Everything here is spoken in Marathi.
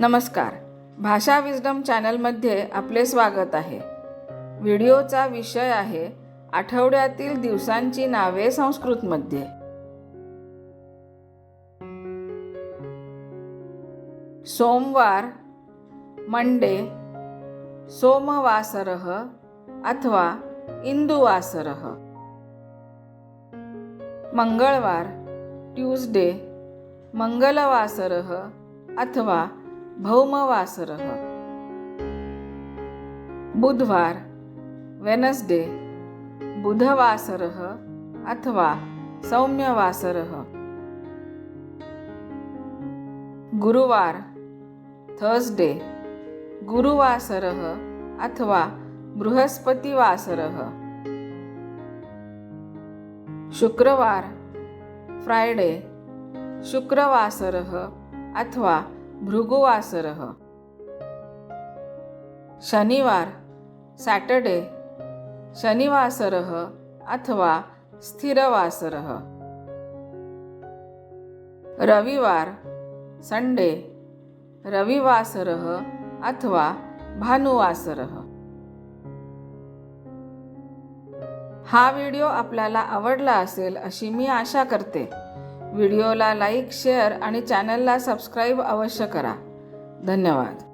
नमस्कार, भाषा विजडम चॅनलमध्ये आपले स्वागत आहे। व्हिडिओचा विषय आहे आठवड्यातील दिवसांची नावे संस्कृतमध्ये। सोमवार मंडे, सोमवासरः अथवा इंदुवासरः। मंगळवार ट्यूसडे, मंगलवासरः अथवा भौमवासरः। बुधवार वेनसडे, बुधवासरः अथवा सौम्यवासरः। गुरुवार थर्सडे, गुरुवासरः अथवा बृहस्पतिवासरः। शुक्रवार फ्राइडे, शुक्रवासरः अथवा भृगुवासरः। शनिवार सैटरडे, शनिवासरः अथवा स्थिरवासरः। रविवार संडे, रविवासरः अथवा भानुवासरः। हा व्हिडिओ आपल्याला आवडला असेल अशी मी आशा करते। व्हिडिओला लाईक, शेअर आणि चॅनलला सबस्क्राईब अवश्य करा। धन्यवाद।